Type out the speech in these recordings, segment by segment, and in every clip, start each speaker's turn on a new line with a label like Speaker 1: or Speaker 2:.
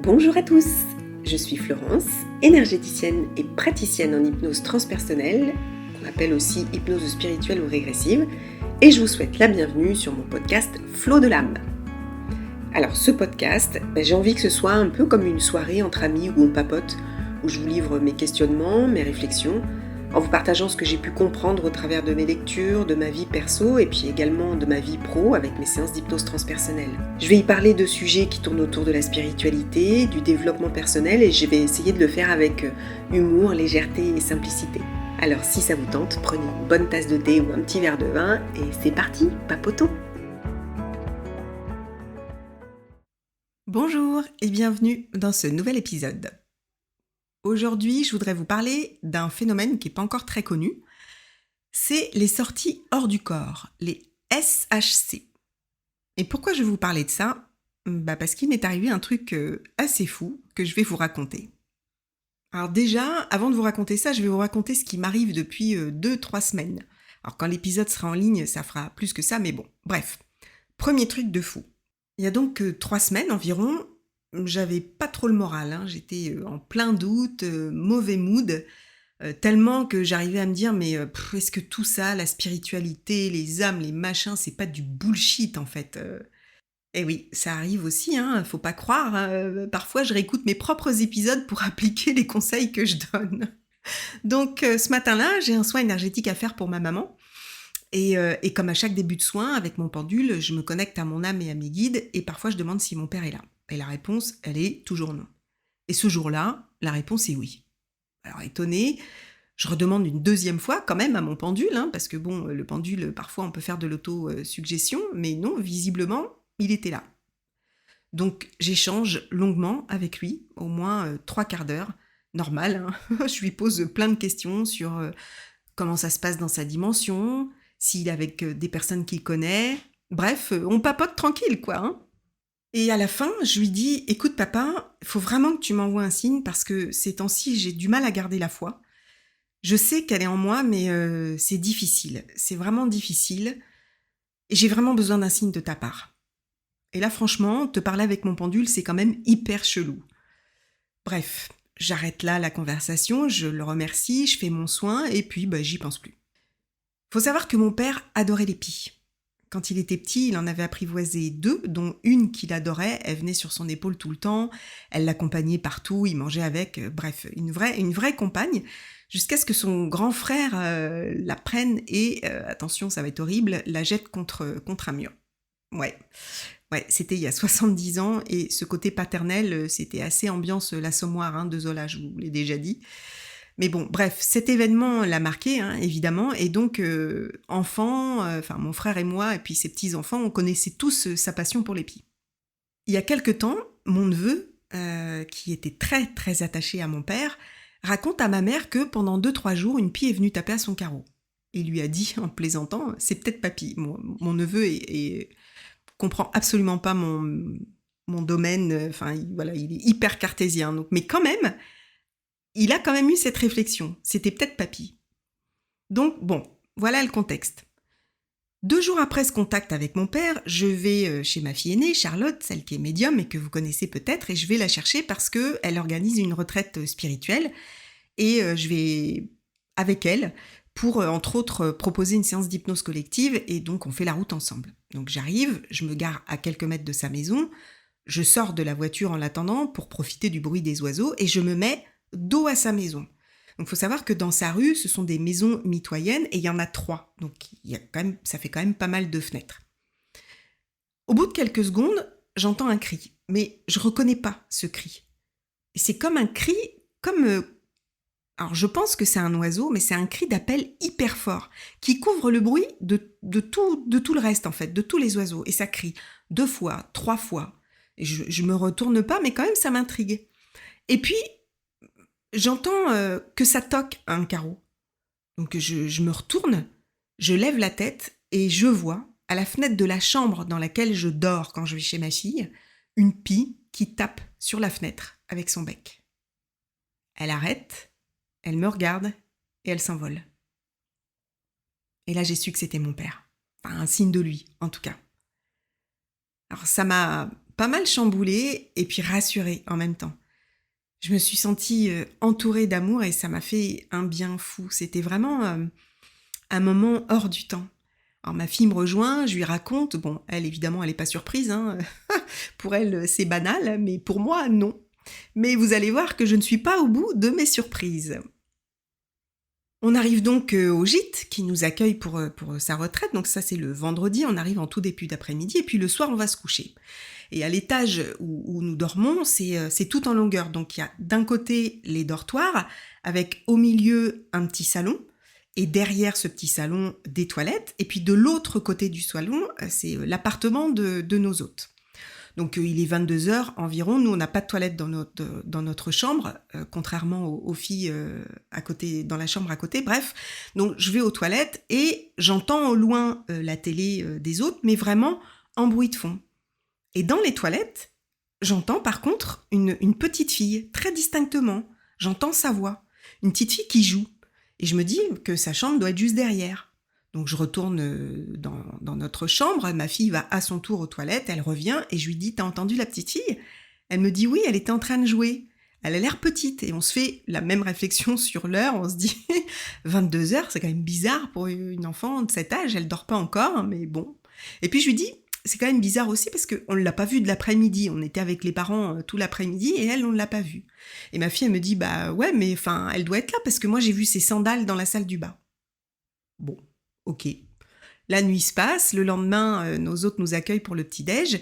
Speaker 1: Bonjour à tous, je suis Florence, énergéticienne et praticienne en hypnose transpersonnelle, qu'on appelle aussi hypnose spirituelle ou régressive, et je vous souhaite la bienvenue sur mon podcast Flow de l'âme. Alors ce podcast, j'ai envie que ce soit un peu comme une soirée entre amis où on papote, où je vous livre mes questionnements, mes réflexions, en vous partageant ce que j'ai pu comprendre au travers de mes lectures, de ma vie perso et puis également de ma vie pro avec mes séances d'hypnose transpersonnelle. Je vais y parler de sujets qui tournent autour de la spiritualité, du développement personnel et je vais essayer de le faire avec humour, légèreté et simplicité. Alors si ça vous tente, prenez une bonne tasse de thé ou un petit verre de vin et c'est parti, papotons! Bonjour et bienvenue dans ce nouvel épisode. Aujourd'hui, je voudrais vous parler d'un phénomène qui n'est pas encore très connu. C'est les sorties hors du corps, les SHC. Et pourquoi je vais vous parler de ça ? Parce qu'il m'est arrivé un truc assez fou que je vais vous raconter. Alors déjà, avant de vous raconter ça, je vais vous raconter ce qui m'arrive depuis 2-3 semaines. Alors quand l'épisode sera en ligne, ça fera plus que ça, mais bon, bref. Premier truc de fou. Il y a donc 3 semaines environ, j'avais pas trop le moral, j'étais en plein doute, mauvais mood, tellement que j'arrivais à me dire mais est-ce que tout ça, la spiritualité, les âmes, les machins, c'est pas du bullshit en fait Et oui, ça arrive aussi, faut pas croire, parfois je réécoute mes propres épisodes pour appliquer les conseils que je donne. Donc ce matin-là, j'ai un soin énergétique à faire pour ma maman. Et comme à chaque début de soin, avec mon pendule, je me connecte à mon âme et à mes guides, et parfois je demande si mon père est là. Et la réponse, elle est toujours non. Et ce jour-là, la réponse est oui. Alors étonnée, je redemande une deuxième fois quand même à mon pendule, parce que bon, le pendule, parfois on peut faire de l'auto-suggestion, mais non, visiblement, il était là. Donc j'échange longuement avec lui, au moins 3 quarts d'heure, normal. Je lui pose plein de questions sur comment ça se passe dans sa dimension, s'il est avec des personnes qu'il connaît. Bref, on papote tranquille, quoi. Et à la fin, je lui dis « Écoute papa, il faut vraiment que tu m'envoies un signe parce que ces temps-ci, j'ai du mal à garder la foi. Je sais qu'elle est en moi, mais c'est difficile. C'est vraiment difficile. Et j'ai vraiment besoin d'un signe de ta part. » Et là, franchement, te parler avec mon pendule, c'est quand même hyper chelou. Bref, j'arrête là la conversation, je le remercie, je fais mon soin et puis j'y pense plus. Faut savoir que mon père adorait les pies. Quand il était petit, il en avait apprivoisé 2, dont une qu'il adorait. Elle venait sur son épaule tout le temps, elle l'accompagnait partout, il mangeait avec, bref, une vraie compagne, jusqu'à ce que son grand frère la prenne et, attention, ça va être horrible, la jette contre un mur. Ouais, c'était il y a 70 ans, et ce côté paternel, c'était assez ambiance l'Assommoir de Zola, je vous l'ai déjà dit. Mais bon, bref, cet événement l'a marqué, évidemment, et donc, enfant, mon frère et moi, et puis ses petits-enfants, on connaissait tous sa passion pour les pies. Il y a quelque temps, mon neveu, qui était très très attaché à mon père, raconte à ma mère que pendant 2-3 jours, une pie est venue taper à son carreau. Il lui a dit, en plaisantant, « C'est peut-être papy. » Mon neveu comprend absolument pas mon domaine, il est hyper cartésien, donc, mais quand même, il a quand même eu cette réflexion. C'était peut-être papy. Donc, bon, voilà le contexte. 2 jours après ce contact avec mon père, je vais chez ma fille aînée, Charlotte, celle qui est médium et que vous connaissez peut-être, et je vais la chercher parce qu'elle organise une retraite spirituelle, et je vais avec elle pour, entre autres, proposer une séance d'hypnose collective, et donc on fait la route ensemble. Donc j'arrive, je me gare à quelques mètres de sa maison, je sors de la voiture en l'attendant pour profiter du bruit des oiseaux, et je me mets dos à sa maison. Donc il faut savoir que dans sa rue, ce sont des maisons mitoyennes et il y en a 3. Donc ça fait quand même pas mal de fenêtres. Au bout de quelques secondes, j'entends un cri, mais je reconnais pas ce cri. Et c'est comme un cri, alors je pense que c'est un oiseau, mais c'est un cri d'appel hyper fort, qui couvre le bruit de tout le reste en fait, de tous les oiseaux. Et ça crie 2 fois, 3 fois. Et je me retourne pas, mais quand même ça m'intrigue. Et puis, j'entends que ça toque à un carreau. Donc je me retourne, je lève la tête et je vois, à la fenêtre de la chambre dans laquelle je dors quand je vais chez ma fille, une pie qui tape sur la fenêtre avec son bec. Elle arrête, elle me regarde et elle s'envole. Et là j'ai su que c'était mon père. Enfin, un signe de lui, en tout cas. Alors ça m'a pas mal chamboulée et puis rassurée en même temps. Je me suis sentie entourée d'amour et ça m'a fait un bien fou. C'était vraiment un moment hors du temps. Alors ma fille me rejoint, je lui raconte. Bon, elle évidemment, elle n'est pas surprise. Hein. Pour elle, c'est banal, mais pour moi, non. Mais vous allez voir que je ne suis pas au bout de mes surprises. On arrive donc au gîte qui nous accueille pour sa retraite. Donc ça, c'est le vendredi. On arrive en tout début d'après-midi. Et puis le soir, on va se coucher. Et à l'étage où nous dormons, c'est tout en longueur. Donc il y a d'un côté les dortoirs, avec au milieu un petit salon. Et derrière ce petit salon, des toilettes. Et puis de l'autre côté du salon, c'est l'appartement de nos hôtes. Donc il est 22h environ, nous on n'a pas de toilette dans notre chambre, contrairement aux filles à côté, dans la chambre à côté, bref. Donc je vais aux toilettes et j'entends au loin la télé des autres, mais vraiment en bruit de fond. Et dans les toilettes, j'entends par contre une petite fille, très distinctement, j'entends sa voix, une petite fille qui joue. Et je me dis que sa chambre doit être juste derrière. Donc je retourne dans notre chambre, ma fille va à son tour aux toilettes, elle revient et je lui dis « T'as entendu la petite fille ?» Elle me dit « Oui, elle était en train de jouer. Elle a l'air petite. » Et on se fait la même réflexion sur l'heure, on se dit « 22h, c'est quand même bizarre pour une enfant de cet âge, elle dort pas encore, mais bon. » Et puis je lui dis « C'est quand même bizarre aussi parce qu'on ne l'a pas vue de l'après-midi, on était avec les parents tout l'après-midi et elle, on ne l'a pas vue. » Et ma fille, elle me dit « Bah ouais, mais enfin, elle doit être là parce que moi j'ai vu ses sandales dans la salle du bas. » Bon. Ok. La nuit se passe, le lendemain, nos hôtes nous accueillent pour le petit-déj,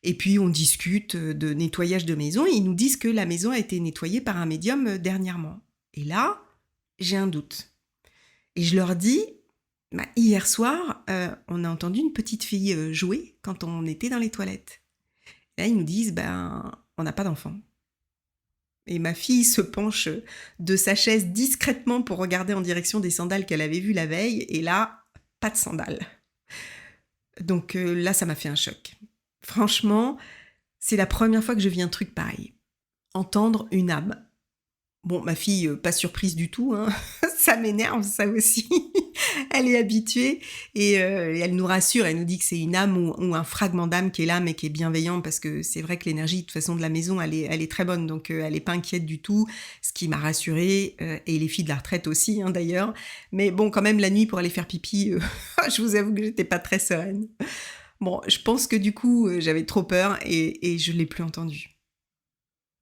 Speaker 1: et puis on discute de nettoyage de maison, et ils nous disent que la maison a été nettoyée par un médium dernièrement. Et là, j'ai un doute. Et je leur dis, hier soir, on a entendu une petite fille jouer quand on était dans les toilettes. Et là, ils nous disent, on n'a pas d'enfant. Et ma fille se penche de sa chaise discrètement pour regarder en direction des sandales qu'elle avait vues la veille, et là, pas de sandales. Donc là, ça m'a fait un choc. Franchement, c'est la première fois que je vis un truc pareil. Entendre une âme. Bon, ma fille, pas surprise du tout, hein. Ça m'énerve, ça aussi. Elle est habituée et elle nous rassure, elle nous dit que c'est une âme ou un fragment d'âme qui est là, mais qui est bienveillant, parce que c'est vrai que l'énergie, de toute façon, de la maison, elle est très bonne, donc elle n'est pas inquiète du tout, ce qui m'a rassurée, et les filles de la retraite aussi, hein, d'ailleurs. Mais bon, quand même, la nuit, pour aller faire pipi, je vous avoue que j'étais pas très sereine. Bon, je pense que du coup, j'avais trop peur et je l'ai plus entendu.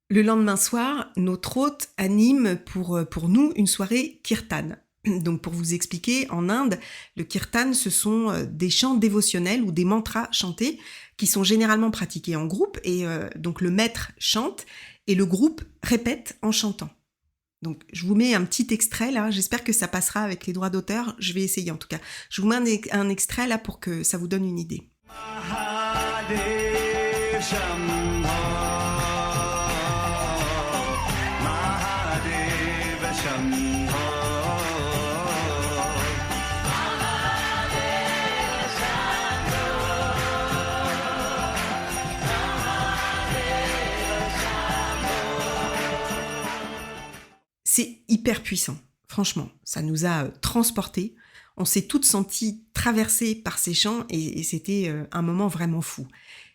Speaker 1: Le lendemain soir, notre hôte anime pour nous une soirée kirtan. Donc pour vous expliquer, en Inde, le kirtan, ce sont des chants dévotionnels ou des mantras chantés qui sont généralement pratiqués en groupe, et donc le maître chante et le groupe répète en chantant. Donc je vous mets un petit extrait là, j'espère que ça passera avec les droits d'auteur, je vais essayer en tout cas. Je vous mets un extrait là pour que ça vous donne une idée. C'est hyper puissant, franchement, ça nous a transportés, on s'est toutes senties traversées par ces chants et c'était un moment vraiment fou.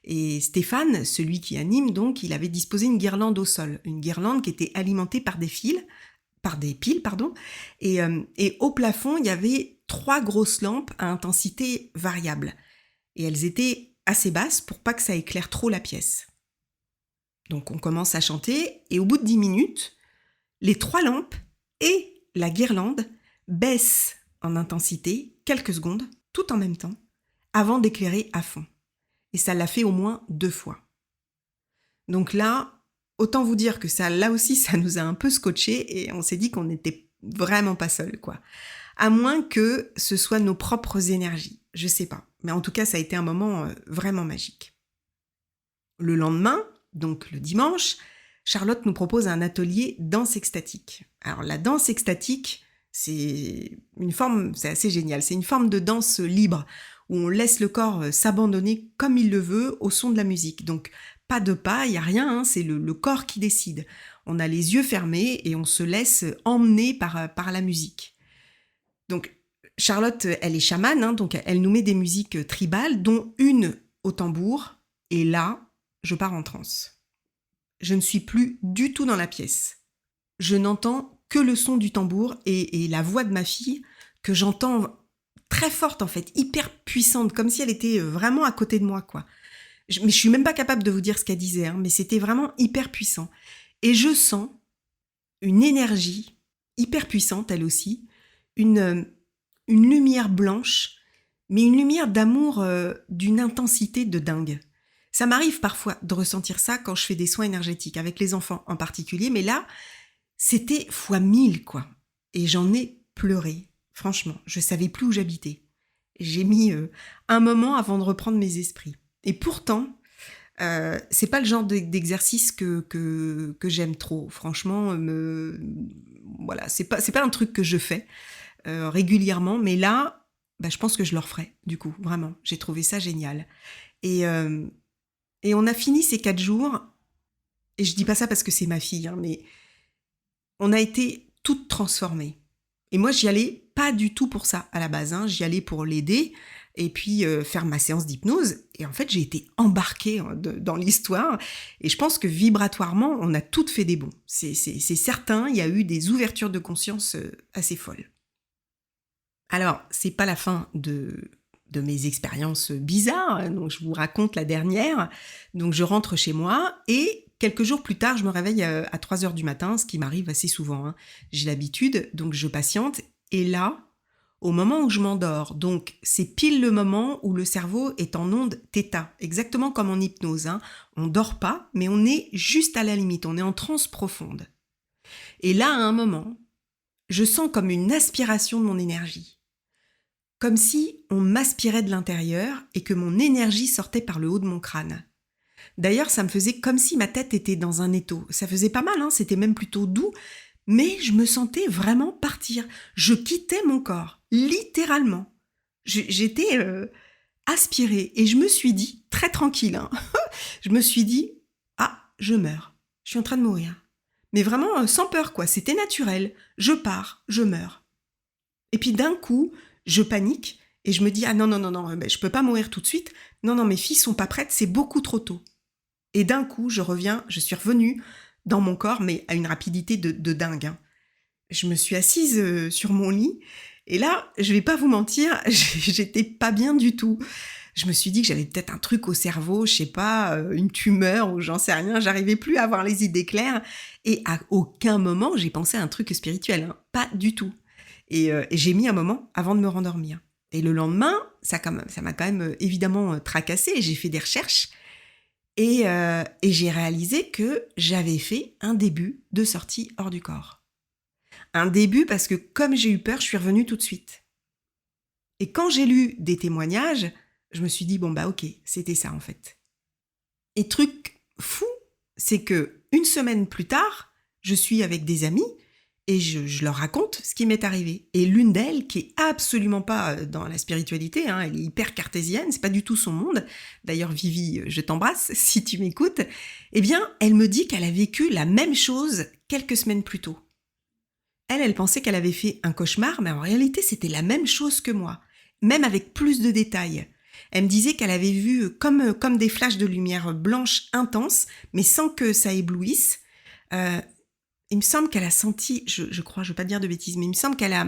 Speaker 1: Et Stéphane, celui qui anime donc, il avait disposé une guirlande au sol, une guirlande qui était alimentée par des piles, et au plafond, il y avait 3 grosses lampes à intensité variable. Et elles étaient assez basses pour pas que ça éclaire trop la pièce. Donc on commence à chanter, et au bout de 10 minutes, les 3 lampes et la guirlande baissent en intensité quelques secondes, tout en même temps, avant d'éclairer à fond. Et ça l'a fait au moins 2 fois. Donc là, autant vous dire que ça, là aussi, ça nous a un peu scotché et on s'est dit qu'on n'était vraiment pas seuls, quoi. À moins que ce soit nos propres énergies, je sais pas. Mais en tout cas, ça a été un moment vraiment magique. Le lendemain, donc le dimanche, Charlotte nous propose un atelier danse extatique. Alors la danse extatique, c'est assez génial. C'est une forme de danse libre où on laisse le corps s'abandonner comme il le veut au son de la musique. Donc pas de pas, il n'y a rien, hein, c'est le corps qui décide. On a les yeux fermés et on se laisse emmener par la musique. Donc Charlotte, elle est chamane, hein, donc elle nous met des musiques tribales, dont une au tambour. Et là, je pars en transe. Je ne suis plus du tout dans la pièce. Je n'entends que le son du tambour et la voix de ma fille que j'entends très forte en fait, hyper puissante, comme si elle était vraiment à côté de moi, quoi. Mais je suis même pas capable de vous dire ce qu'elle disait, hein, mais c'était vraiment hyper puissant. Et je sens une énergie hyper puissante, elle aussi, une lumière blanche, mais une lumière d'amour d'une intensité de dingue. Ça m'arrive parfois de ressentir ça quand je fais des soins énergétiques, avec les enfants en particulier, mais là, c'était fois 1000, quoi. Et j'en ai pleuré, franchement, je savais plus où j'habitais. J'ai mis un moment avant de reprendre mes esprits. Et pourtant, c'est pas le genre d'exercice que j'aime trop. Franchement, voilà, c'est pas un truc que je fais régulièrement, mais là, je pense que je le referai, du coup, vraiment. J'ai trouvé ça génial. Et on a fini ces 4 jours, et je dis pas ça parce que c'est ma fille, hein, mais on a été toutes transformées. Et moi, j'y allais pas du tout pour ça à la base, hein. J'y allais pour l'aider et puis faire ma séance d'hypnose. Et en fait, j'ai été embarquée dans l'histoire. Et je pense que vibratoirement, on a toutes fait des bonds. C'est certain, il y a eu des ouvertures de conscience assez folles. Alors, c'est pas la fin de mes expériences bizarres. Donc, je vous raconte la dernière. Donc, je rentre chez moi et quelques jours plus tard, je me réveille à 3h du matin, ce qui m'arrive assez souvent, hein. J'ai l'habitude, donc je patiente. Et là, au moment où je m'endors, donc c'est pile le moment où le cerveau est en onde θ, exactement comme en hypnose, hein. On dort pas, mais on est juste à la limite, on est en transe profonde. Et là, à un moment, je sens comme une aspiration de mon énergie. Comme si on m'aspirait de l'intérieur et que mon énergie sortait par le haut de mon crâne. D'ailleurs, ça me faisait comme si ma tête était dans un étau. Ça faisait pas mal, hein, c'était même plutôt doux, mais je me sentais vraiment partir. Je quittais mon corps, littéralement. J'étais aspirée et je me suis dit, très tranquille, hein, je me suis dit, ah, je meurs, je suis en train de mourir. Mais vraiment sans peur, quoi, c'était naturel. Je pars, je meurs. Et puis d'un coup, je panique et je me dis, ah non, je peux pas mourir tout de suite. Non, mes filles sont pas prêtes, c'est beaucoup trop tôt. Et d'un coup, je suis revenue dans mon corps, mais à une rapidité de dingue, hein. Je me suis assise sur mon lit, et là, je vais pas vous mentir, j'étais pas bien du tout. Je me suis dit que j'avais peut-être un truc au cerveau, je sais pas, une tumeur ou j'en sais rien, j'arrivais plus à avoir les idées claires, et à aucun moment j'ai pensé à un truc spirituel, hein, pas du tout. Et j'ai mis un moment avant de me rendormir. Et le lendemain, ça m'a quand même évidemment tracassée, et j'ai fait des recherches, et j'ai réalisé que j'avais fait un début de sortie hors du corps. Un début parce que comme j'ai eu peur, je suis revenue tout de suite. Et quand j'ai lu des témoignages, je me suis dit, bon ok, c'était ça en fait. Et truc fou, c'est que une semaine plus tard, je suis avec des amis et je leur raconte ce qui m'est arrivé. Et l'une d'elles, qui est absolument pas dans la spiritualité, hein, elle est hyper cartésienne, c'est pas du tout son monde. D'ailleurs, Vivi, je t'embrasse si tu m'écoutes. Eh bien, elle me dit qu'elle a vécu la même chose quelques semaines plus tôt. Elle pensait qu'elle avait fait un cauchemar, mais en réalité, c'était la même chose que moi, même avec plus de détails. Elle me disait qu'elle avait vu comme des flashs de lumière blanche intense, mais sans que ça éblouisse. Il me semble qu'elle a senti, je crois, je ne veux pas dire de bêtises, mais il me semble qu'elle a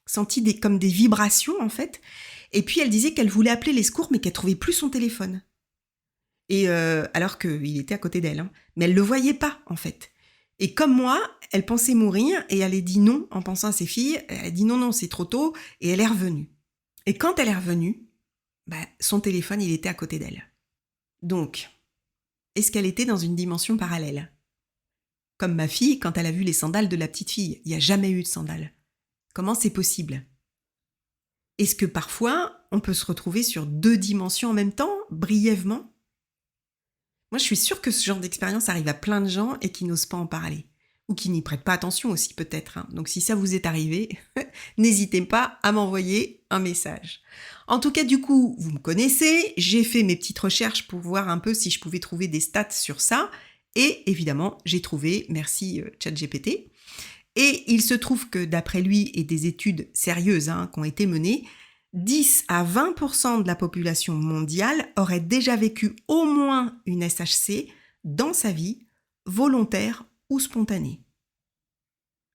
Speaker 1: senti comme des vibrations, en fait. Et puis, elle disait qu'elle voulait appeler les secours, mais qu'elle ne trouvait plus son téléphone. Et alors qu'il était à côté d'elle, hein. Mais elle ne le voyait pas, en fait. Et comme moi, elle pensait mourir et elle a dit non en pensant à ses filles. Elle a dit non, c'est trop tôt et elle est revenue. Et quand elle est revenue, son téléphone, il était à côté d'elle. Donc, est-ce qu'elle était dans une dimension parallèle ? Comme ma fille, quand elle a vu les sandales de la petite fille, il n'y a jamais eu de sandales. Comment c'est possible ? Est-ce que parfois, on peut se retrouver sur 2 dimensions en même temps, brièvement ? Moi, je suis sûre que ce genre d'expérience arrive à plein de gens et qui n'osent pas en parler. Ou qui n'y prêtent pas attention aussi, peut-être, hein. Donc, si ça vous est arrivé, n'hésitez pas à m'envoyer un message. En tout cas, du coup, vous me connaissez. J'ai fait mes petites recherches pour voir un peu si je pouvais trouver des stats sur ça. Et évidemment, j'ai trouvé, merci ChatGPT. Et il se trouve que d'après lui et des études sérieuses qui ont été menées, 10 à 20% de la population mondiale aurait déjà vécu au moins une SHC dans sa vie, volontaire ou spontanée.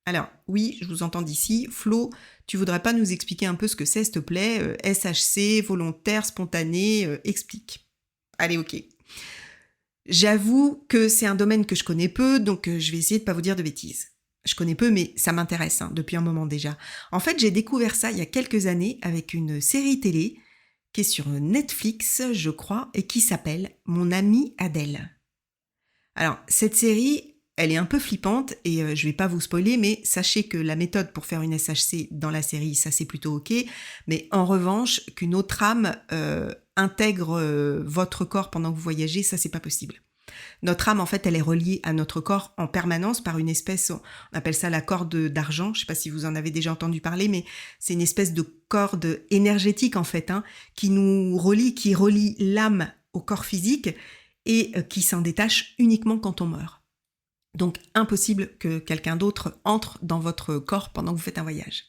Speaker 1: Alors, oui, je vous entends d'ici. Flo, tu voudrais pas nous expliquer un peu ce que c'est, s'il te plaît SHC, volontaire, spontané, explique. Allez, ok. J'avoue que c'est un domaine que je connais peu, donc je vais essayer de pas vous dire de bêtises. Je connais peu, mais ça m'intéresse depuis un moment déjà. En fait, j'ai découvert ça il y a quelques années avec une série télé qui est sur Netflix, je crois, et qui s'appelle Mon amie Adèle. Alors, cette série, elle est un peu flippante et je vais pas vous spoiler, mais sachez que la méthode pour faire une SHC dans la série, ça c'est plutôt ok. Mais en revanche, qu'une autre âme intègre votre corps pendant que vous voyagez, ça c'est pas possible. Notre âme, en fait, elle est reliée à notre corps en permanence par une espèce, on appelle ça la corde d'argent, je sais pas si vous en avez déjà entendu parler, mais c'est une espèce de corde énergétique, en fait, qui nous relie, qui relie l'âme au corps physique et qui s'en détache uniquement quand on meurt. Donc, impossible que quelqu'un d'autre entre dans votre corps pendant que vous faites un voyage.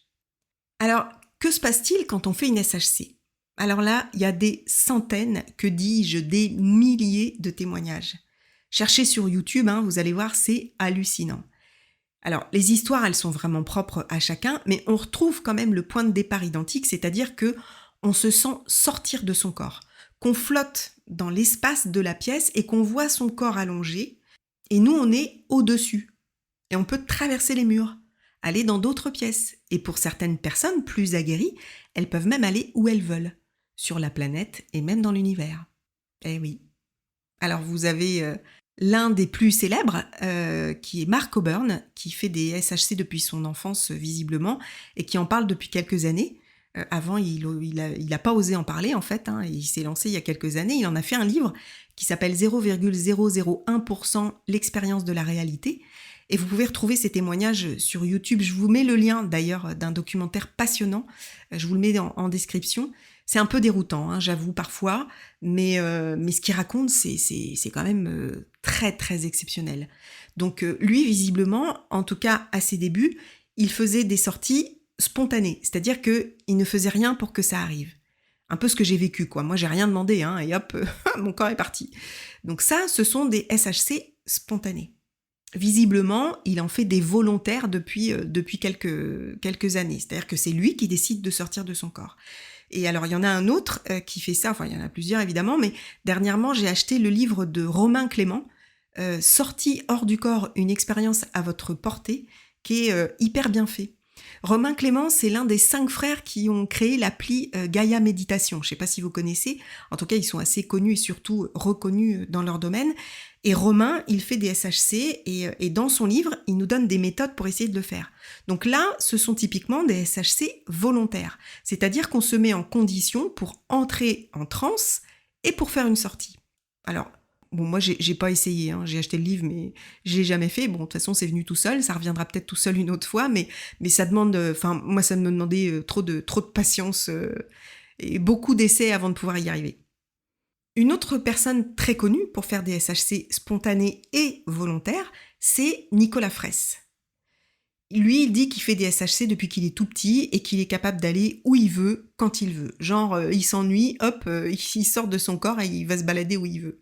Speaker 1: Alors, que se passe-t-il quand on fait une SHC ? Alors là, il y a des centaines, que dis-je, des milliers de témoignages. Cherchez sur YouTube, vous allez voir, c'est hallucinant. Alors, les histoires, elles sont vraiment propres à chacun, mais on retrouve quand même le point de départ identique, c'est-à-dire que on se sent sortir de son corps, qu'on flotte dans l'espace de la pièce et qu'on voit son corps allongé, et nous, on est au-dessus. Et on peut traverser les murs, aller dans d'autres pièces. Et pour certaines personnes plus aguerries, elles peuvent même aller où elles veulent, sur la planète et même dans l'univers. Eh oui. Alors, vous avez l'un des plus célèbres, qui est Mark Coburn, qui fait des SHC depuis son enfance, visiblement, et qui en parle depuis quelques années. Avant, il a pas osé en parler, en fait. Il s'est lancé il y a quelques années. Il en a fait un livre qui s'appelle 0,001% l'expérience de la réalité. Et vous pouvez retrouver ces témoignages sur YouTube. Je vous mets le lien, d'ailleurs, d'un documentaire passionnant. Je vous le mets en description. C'est un peu déroutant, j'avoue, parfois, mais ce qu'il raconte, c'est quand même très, très exceptionnel. Donc, lui, visiblement, en tout cas à ses débuts, il faisait des sorties spontanées, c'est-à-dire qu'il ne faisait rien pour que ça arrive. Un peu ce que j'ai vécu, quoi. Moi, j'ai rien demandé, et hop, mon corps est parti. Donc ça, ce sont des SHC spontanés. Visiblement, il en fait des volontaires depuis quelques années. C'est-à-dire que c'est lui qui décide de sortir de son corps. Et alors, il y en a un autre qui fait ça, enfin, il y en a plusieurs évidemment, mais dernièrement, j'ai acheté le livre de Romain Clément, Sortie hors du corps, une expérience à votre portée, qui est hyper bien fait. Romain Clément, c'est l'un des 5 frères qui ont créé l'appli Gaïa Méditation. Je ne sais pas si vous connaissez, en tout cas, ils sont assez connus et surtout reconnus dans leur domaine. Et Romain, il fait des SHC et dans son livre, il nous donne des méthodes pour essayer de le faire. Donc là, ce sont typiquement des SHC volontaires. C'est-à-dire qu'on se met en condition pour entrer en transe et pour faire une sortie. Alors, bon, moi, j'ai pas essayé, j'ai acheté le livre, mais je l'ai jamais fait. Bon, de toute façon, c'est venu tout seul, ça reviendra peut-être tout seul une autre fois, mais ça demande, moi, ça me demandait trop de patience et beaucoup d'essais avant de pouvoir y arriver. Une autre personne très connue pour faire des SHC spontanés et volontaires, c'est Nicolas Fraisse. Lui, il dit qu'il fait des SHC depuis qu'il est tout petit et qu'il est capable d'aller où il veut, quand il veut. Genre, il s'ennuie, hop, il sort de son corps et il va se balader où il veut.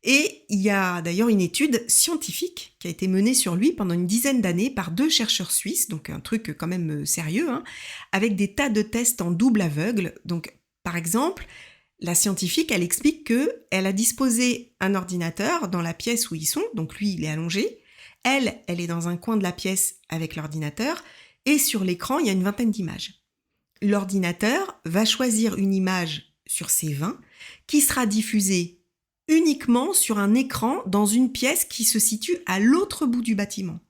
Speaker 1: Et il y a d'ailleurs une étude scientifique qui a été menée sur lui pendant une dizaine d'années par 2 chercheurs suisses, donc un truc quand même sérieux, avec des tas de tests en double aveugle. Donc, par exemple, la scientifique, elle explique qu'elle a disposé un ordinateur dans la pièce où ils sont, donc lui, il est allongé. Elle est dans un coin de la pièce avec l'ordinateur, et sur l'écran, il y a une 20aine d'images. L'ordinateur va choisir une image sur ces 20 qui sera diffusée uniquement sur un écran dans une pièce qui se situe à l'autre bout du bâtiment.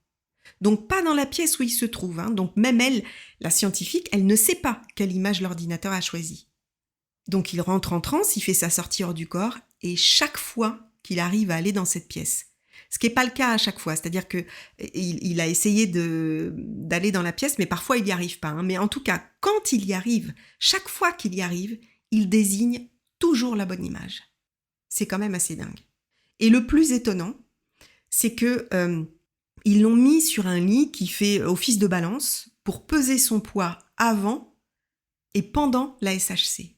Speaker 1: Donc pas dans la pièce où il se trouve. Donc même elle, la scientifique, elle ne sait pas quelle image l'ordinateur a choisie. Donc il rentre en transe, il fait sa sortie hors du corps, et chaque fois qu'il arrive à aller dans cette pièce, ce qui n'est pas le cas à chaque fois, c'est-à-dire qu'il a essayé d'aller dans la pièce, mais parfois il n'y arrive pas. Mais en tout cas, quand il y arrive, chaque fois qu'il y arrive, il désigne toujours la bonne image. C'est quand même assez dingue. Et le plus étonnant, c'est que ils l'ont mis sur un lit qui fait office de balance pour peser son poids avant et pendant la SHC?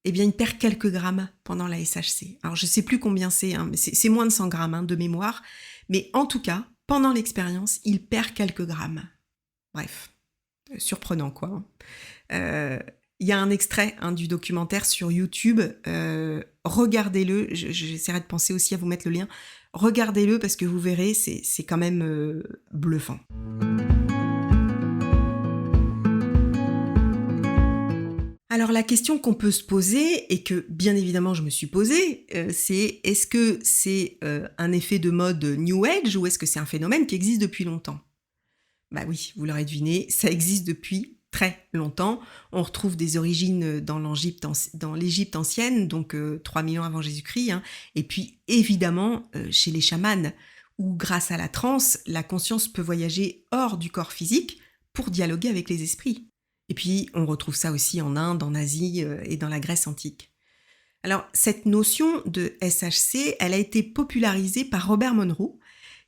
Speaker 1: Eh bien, il perd quelques grammes pendant la SHC. Alors, je ne sais plus combien c'est, mais c'est moins de 100 grammes de mémoire. Mais en tout cas, pendant l'expérience, il perd quelques grammes. Bref, surprenant quoi. Il y a un extrait du documentaire sur YouTube. Regardez-le. J'essaierai de penser aussi à vous mettre le lien. Regardez-le parce que vous verrez, c'est quand même bluffant. Alors la question qu'on peut se poser, et que bien évidemment je me suis posée, c'est est-ce que c'est un effet de mode New Age ou est-ce que c'est un phénomène qui existe depuis longtemps? Bah oui, vous l'aurez deviné, ça existe depuis très longtemps. On retrouve des origines dans l'Égypte ancienne, donc 3000 ans avant Jésus-Christ, et puis évidemment chez les chamans, où grâce à la transe, la conscience peut voyager hors du corps physique pour dialoguer avec les esprits. Et puis, on retrouve ça aussi en Inde, en Asie et dans la Grèce antique. Alors, cette notion de SHC, elle a été popularisée par Robert Monroe,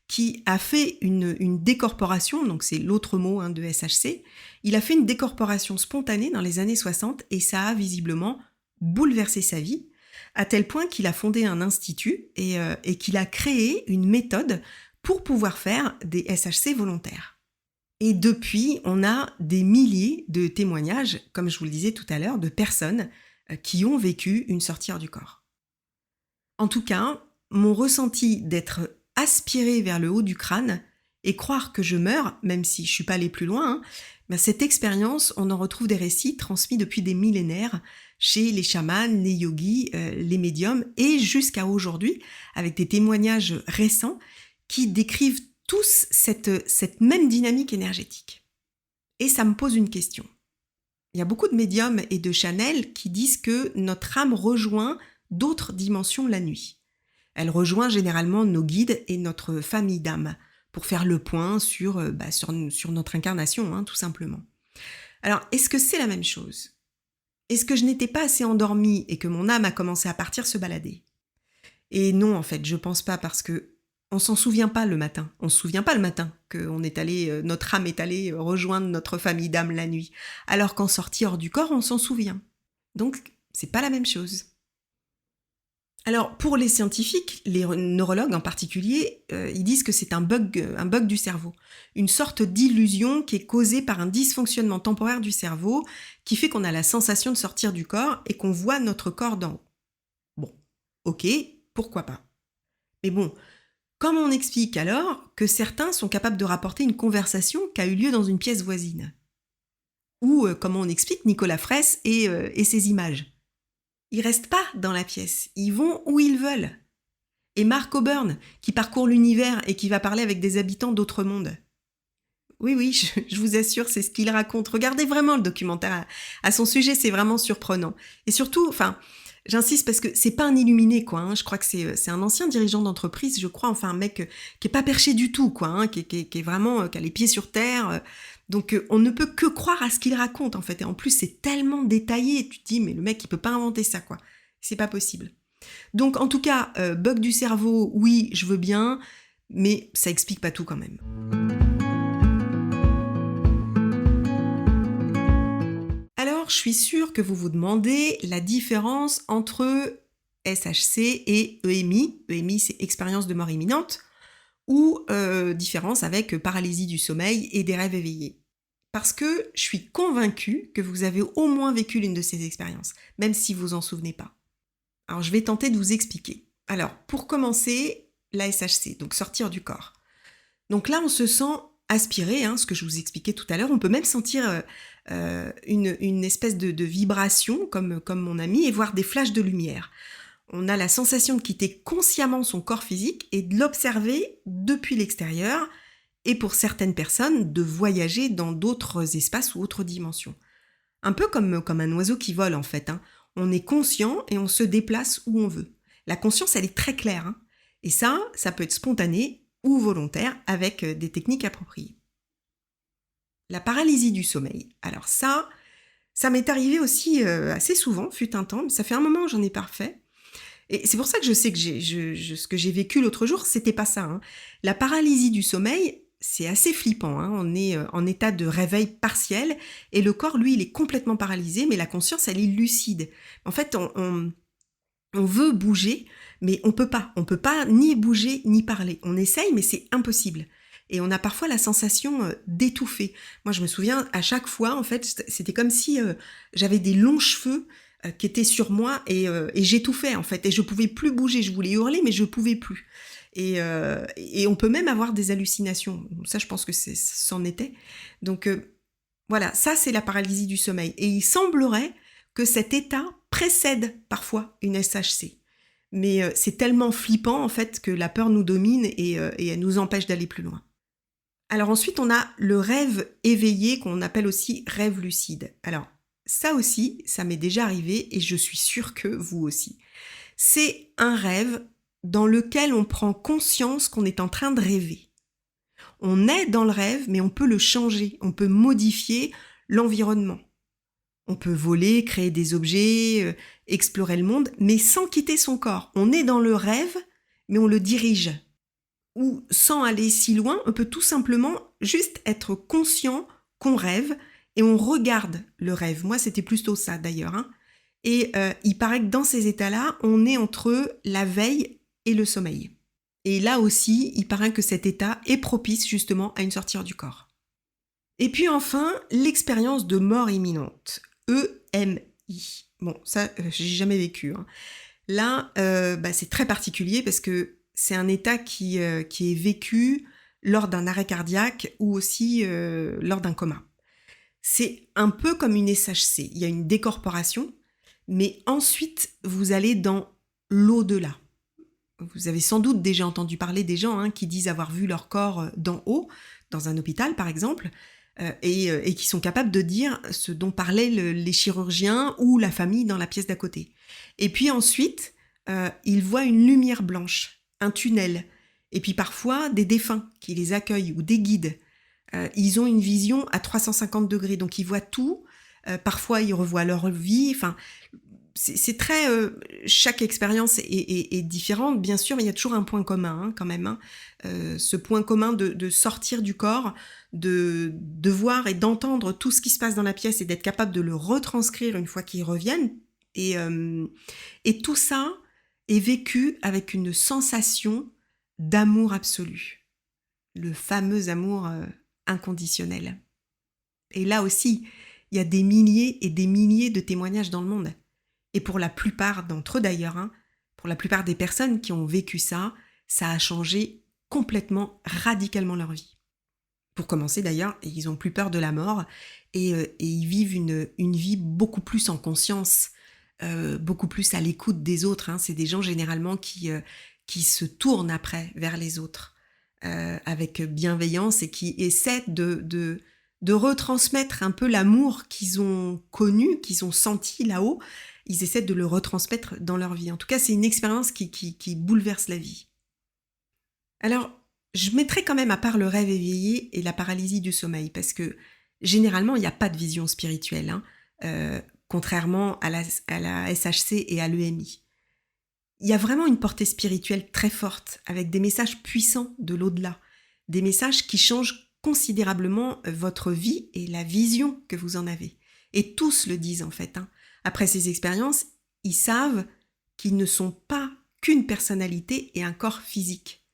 Speaker 1: qui a fait une décorporation, donc c'est l'autre mot de SHC. Il a fait une décorporation spontanée dans les années 60 et ça a visiblement bouleversé sa vie, à tel point qu'il a fondé un institut et qu'il a créé une méthode pour pouvoir faire des SHC volontaires. Et depuis, on a des milliers de témoignages, comme je vous le disais tout à l'heure, de personnes qui ont vécu une sortie hors du corps. En tout cas, mon ressenti d'être aspiré vers le haut du crâne et croire que je meurs, même si je ne suis pas allée plus loin, cette expérience, on en retrouve des récits transmis depuis des millénaires chez les chamans, les yogis, les médiums, et jusqu'à aujourd'hui, avec des témoignages récents qui décrivent tous cette même dynamique énergétique. Et ça me pose une question. Il y a beaucoup de médiums et de channels qui disent que notre âme rejoint d'autres dimensions la nuit. Elle rejoint généralement nos guides et notre famille d'âmes pour faire le point sur notre incarnation, tout simplement. Alors, est-ce que c'est la même chose? Est-ce que je n'étais pas assez endormie et que mon âme a commencé à partir se balader? Et non, en fait, je pense pas parce que on s'en souvient pas le matin. On se souvient pas le matin que notre âme est allée rejoindre notre famille d'âmes la nuit. Alors qu'en sortie hors du corps, on s'en souvient. Donc, c'est pas la même chose. Alors, pour les scientifiques, les neurologues en particulier, ils disent que c'est un bug du cerveau. Une sorte d'illusion qui est causée par un dysfonctionnement temporaire du cerveau qui fait qu'on a la sensation de sortir du corps et qu'on voit notre corps d'en haut. Bon, ok, pourquoi pas. Mais bon, comment on explique alors que certains sont capables de rapporter une conversation qui a eu lieu dans une pièce voisine? Ou comment on explique Nicolas Fraisse et ses images? Ils restent pas dans la pièce, ils vont où ils veulent. Et Mark O'Byrne, qui parcourt l'univers et qui va parler avec des habitants d'autres mondes. Oui, je vous assure, c'est ce qu'il raconte. Regardez vraiment le documentaire à son sujet, c'est vraiment surprenant. Et surtout, j'insiste parce que c'est pas un illuminé, quoi. Je crois que c'est un ancien dirigeant d'entreprise, je crois, un mec qui est pas perché du tout, quoi. Qui est vraiment, qui a les pieds sur terre. Donc, on ne peut que croire à ce qu'il raconte, en fait. Et en plus, c'est tellement détaillé. Tu te dis, mais le mec, il peut pas inventer ça, quoi. C'est pas possible. Donc, en tout cas, bug du cerveau, oui, je veux bien, mais ça explique pas tout quand même. Alors, je suis sûre que vous vous demandez la différence entre SHC et EMI. EMI, c'est expérience de mort imminente, ou différence avec paralysie du sommeil et des rêves éveillés. Parce que je suis convaincue que vous avez au moins vécu l'une de ces expériences, même si vous en souvenez pas. Alors, je vais tenter de vous expliquer. Alors, pour commencer, la SHC, donc sortir du corps. Donc là, on se sent aspiré, ce que je vous expliquais tout à l'heure. On peut même sentir une espèce de vibration, comme mon ami, et voir des flashs de lumière. On a la sensation de quitter consciemment son corps physique et de l'observer depuis l'extérieur, et pour certaines personnes, de voyager dans d'autres espaces ou autres dimensions. Un peu comme un oiseau qui vole, en fait. On est conscient et on se déplace où on veut. La conscience, elle est très claire. Et ça peut être spontané ou volontaire avec des techniques appropriées. La paralysie du sommeil. Alors ça m'est arrivé aussi assez souvent, fut un temps, mais ça fait un moment que j'en ai pas fait. Et c'est pour ça que je sais que ce que j'ai vécu l'autre jour, c'était pas ça. La paralysie du sommeil, c'est assez flippant, hein. On est en état de réveil partiel et le corps, lui, il est complètement paralysé, mais la conscience, elle est lucide. En fait, on veut bouger, mais on peut pas. On peut pas ni bouger ni parler. On essaye, mais c'est impossible. Et on a parfois la sensation d'étouffer. Moi, je me souviens, à chaque fois, en fait, c'était comme si j'avais des longs cheveux qui étaient sur moi et j'étouffais, en fait. Et je pouvais plus bouger. Je voulais hurler, mais je pouvais plus. Et on peut même avoir des hallucinations. Ça, je pense que c'en était. Donc, voilà, ça, c'est la paralysie du sommeil. Et il semblerait que cet état précède parfois une SHC. Mais c'est tellement flippant, en fait, que la peur nous domine et elle nous empêche d'aller plus loin. Alors ensuite, on a le rêve éveillé, qu'on appelle aussi rêve lucide. Alors, ça aussi, ça m'est déjà arrivé et je suis sûre que vous aussi. C'est un rêve dans lequel on prend conscience qu'on est en train de rêver. On est dans le rêve, mais on peut le changer, on peut modifier l'environnement. On peut voler, créer des objets, explorer le monde, mais sans quitter son corps. On est dans le rêve, mais on le dirige. Ou sans aller si loin, on peut tout simplement juste être conscient qu'on rêve et on regarde le rêve. Moi, c'était plutôt ça d'ailleurs, hein. Et il paraît que dans ces états-là, on est entre la veille et le sommeil. Et là aussi, il paraît que cet état est propice justement à une sortie hors du corps. Et puis enfin, l'expérience de mort imminente, EMI. Bon, ça, j'ai jamais vécu, hein. Là, c'est très particulier parce que c'est un état qui est vécu lors d'un arrêt cardiaque ou aussi lors d'un coma. C'est un peu comme une SHC. Il y a une décorporation, mais ensuite, vous allez dans l'au-delà. Vous avez sans doute déjà entendu parler des gens qui disent avoir vu leur corps d'en haut, dans un hôpital par exemple, et qui sont capables de dire ce dont parlaient les chirurgiens ou la famille dans la pièce d'à côté. Et puis ensuite, ils voient une lumière blanche, un tunnel, et puis parfois des défunts qui les accueillent ou des guides. Ils ont une vision à 350 degrés, donc ils voient tout. Parfois, ils revoient leur vie. Enfin, c'est très... chaque expérience est différente, bien sûr, mais il y a toujours un point commun, quand même. Ce point commun de sortir du corps, de voir et d'entendre tout ce qui se passe dans la pièce et d'être capable de le retranscrire une fois qu'ils reviennent. Et tout ça est vécu avec une sensation d'amour absolu. Le fameux amour inconditionnel. Et là aussi, il y a des milliers et des milliers de témoignages dans le monde. Et pour la plupart d'entre eux d'ailleurs, pour la plupart des personnes qui ont vécu ça, ça a changé complètement, radicalement leur vie. Pour commencer d'ailleurs, ils ont plus peur de la mort et ils vivent une vie beaucoup plus en conscience, beaucoup plus à l'écoute des autres. C'est des gens généralement qui se tournent après vers les autres avec bienveillance et qui essaient de retransmettre un peu l'amour qu'ils ont connu, qu'ils ont senti là-haut. Ils essaient de le retransmettre dans leur vie. En tout cas, c'est une expérience qui bouleverse la vie. Alors, je mettrai quand même à part le rêve éveillé et la paralysie du sommeil, parce que généralement, il n'y a pas de vision spirituelle, contrairement à la SHC et à l'EMI. Il y a vraiment une portée spirituelle très forte, avec des messages puissants de l'au-delà, des messages qui changent considérablement votre vie et la vision que vous en avez. Et tous le disent en fait. Après ces expériences, ils savent qu'ils ne sont pas qu'une personnalité et un corps physique.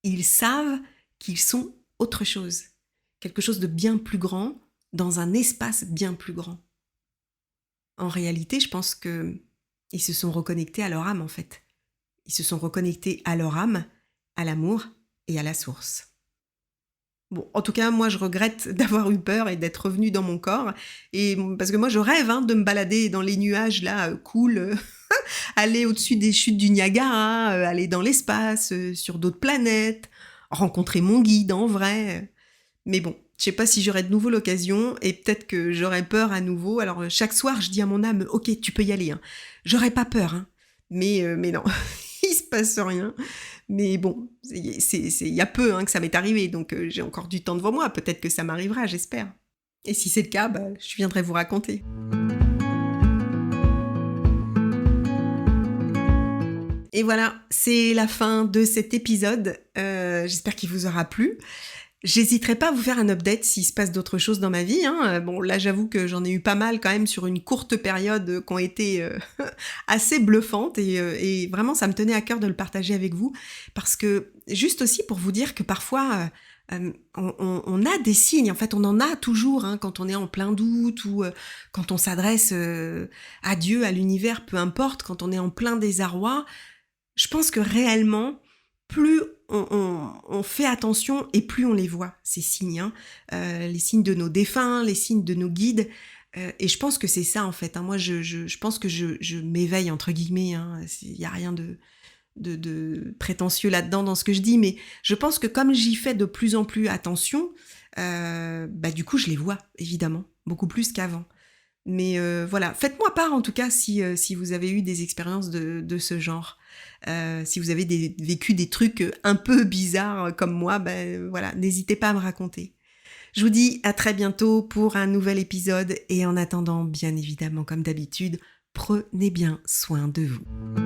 Speaker 1: Ils savent qu'ils sont autre chose, quelque chose de bien plus grand, dans un espace bien plus grand. En réalité, je pense qu'ils se sont reconnectés à leur âme, en fait. Ils se sont reconnectés à leur âme, à l'amour et à la source. Bon, en tout cas, moi, je regrette d'avoir eu peur et d'être revenue dans mon corps. Et parce que moi, je rêve de me balader dans les nuages, là, cool, aller au-dessus des chutes du Niagara, aller dans l'espace, sur d'autres planètes, rencontrer mon guide en vrai. Mais bon, je sais pas si j'aurai de nouveau l'occasion et peut-être que j'aurai peur à nouveau. Alors, chaque soir, je dis à mon âme, ok, tu peux y aller. J'aurai pas peur, mais non, il se passe rien. Mais bon, il y a peu que ça m'est arrivé, donc j'ai encore du temps devant moi. Peut-être que ça m'arrivera, j'espère. Et si c'est le cas, je viendrai vous raconter. Et voilà, c'est la fin de cet épisode. J'espère qu'il vous aura plu. J'hésiterai pas à vous faire un update s'il se passe d'autres choses dans ma vie, hein. Bon, là, j'avoue que j'en ai eu pas mal quand même sur une courte période, qui ont été, assez bluffantes et vraiment ça me tenait à cœur de le partager avec vous. Parce que juste aussi pour vous dire que parfois, on a des signes, en fait, on en a toujours, hein, quand on est en plein doute ou, quand on s'adresse, à Dieu, à l'univers, peu importe, quand on est en plein désarroi. Je pense que réellement, plus on fait attention et plus on les voit, ces signes, hein. Les signes de nos défunts, les signes de nos guides. Et je pense que c'est ça en fait, hein. Moi, je pense que je m'éveille entre guillemets, hein. Il n'y a rien de prétentieux là-dedans dans ce que je dis, mais je pense que comme j'y fais de plus en plus attention, du coup je les vois évidemment, beaucoup plus qu'avant. Mais voilà, faites-moi part en tout cas si vous avez eu des expériences de ce genre. Si vous avez vécu des trucs un peu bizarres comme moi, voilà, n'hésitez pas à me raconter. Je vous dis à très bientôt pour un nouvel épisode et en attendant, bien évidemment, comme d'habitude, prenez bien soin de vous.